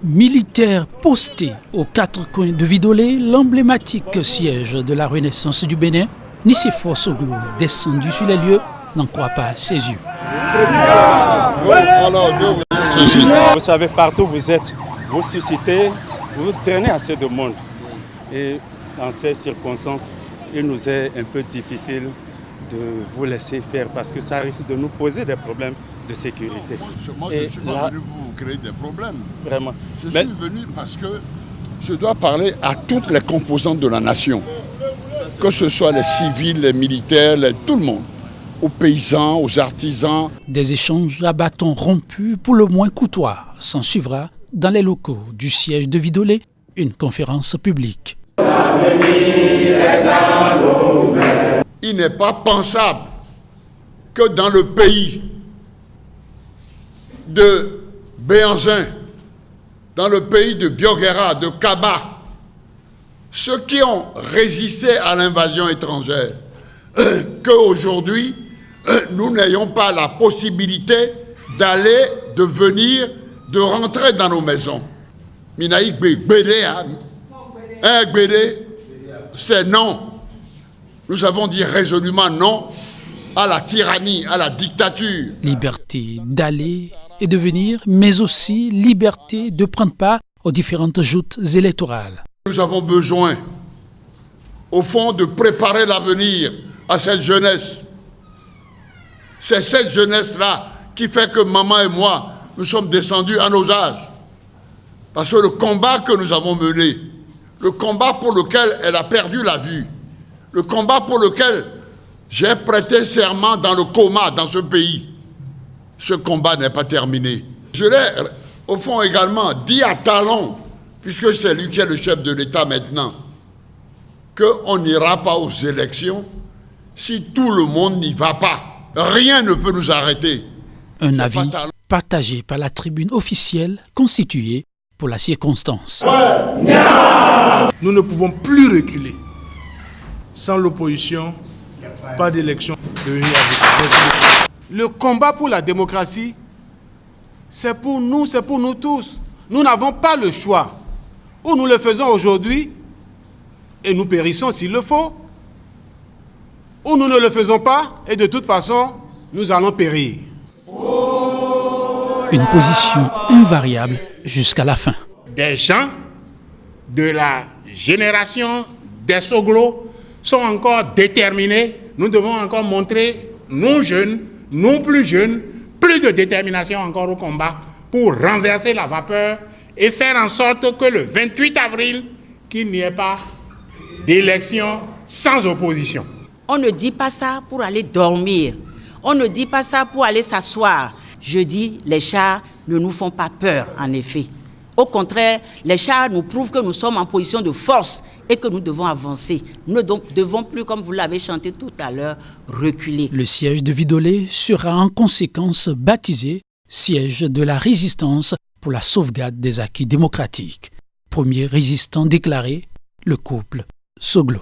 Militaires postés aux quatre coins de Vidolé, l'emblématique siège de la Renaissance du Bénin, Nicéphore Soglo, descendu sur les lieux, n'en croit pas ses yeux. Vous savez, partout où vous êtes, vous suscitez, vous traînez assez de monde. Et dans ces circonstances, il nous est un peu difficile de vous laisser faire parce que ça risque de nous poser des problèmes de sécurité. Moi, je ne suis pas venu vous créer des problèmes. Vraiment. Je suis venu parce que je dois parler à toutes les composantes de la nation. Que ce soit les civils, les militaires, tout le monde. Aux paysans, aux artisans. Des échanges à bâtons rompus pour le moins courtois. S'en suivra dans les locaux du siège de Vidolé une conférence publique. Il n'est pas pensable que dans le pays de Béhanzin, dans le pays de Bioguera, de Kaba, ceux qui ont résisté à l'invasion étrangère, qu'aujourd'hui, nous n'ayons pas la possibilité d'aller, de venir, de rentrer dans nos maisons. Minaïk Bédé, c'est non. Nous avons dit résolument non à la tyrannie, à la dictature. Liberté d'aller et de venir, mais aussi liberté de prendre part aux différentes joutes électorales. Nous avons besoin, au fond, de préparer l'avenir à cette jeunesse. C'est cette jeunesse-là qui fait que maman et moi, nous sommes descendus à nos âges. Parce que le combat que nous avons mené, le combat pour lequel elle a perdu la vue, le combat pour lequel j'ai prêté serment dans le coma dans ce pays, ce combat n'est pas terminé. Je l'ai, au fond, également dit à Talon, puisque c'est lui qui est le chef de l'État maintenant, qu'on n'ira pas aux élections si tout le monde n'y va pas. Rien ne peut nous arrêter. Un avis partagé par la tribune officielle constituée pour la circonstance. Nous ne pouvons plus reculer. Sans l'opposition, pas d'élection. Le combat pour la démocratie, c'est pour nous tous. Nous n'avons pas le choix. Ou nous le faisons aujourd'hui et nous périssons s'il le faut, ou nous ne le faisons pas et de toute façon, nous allons périr. Une position invariable jusqu'à la fin. Des gens de la génération des Soglo sont encore déterminés. Nous devons encore montrer, nous jeunes, nous plus jeunes, plus de détermination encore au combat pour renverser la vapeur et faire en sorte que le 28 avril, qu'il n'y ait pas d'élection sans opposition. On ne dit pas ça pour aller dormir. On ne dit pas ça pour aller s'asseoir. Je dis, les chars ne nous font pas peur, en effet. Au contraire, les chars nous prouvent que nous sommes en position de force et que nous devons avancer. Nous ne devons plus, comme vous l'avez chanté tout à l'heure, reculer. Le siège de Vidolé sera en conséquence baptisé siège de la résistance pour la sauvegarde des acquis démocratiques. Premier résistant déclaré, le couple Soglo.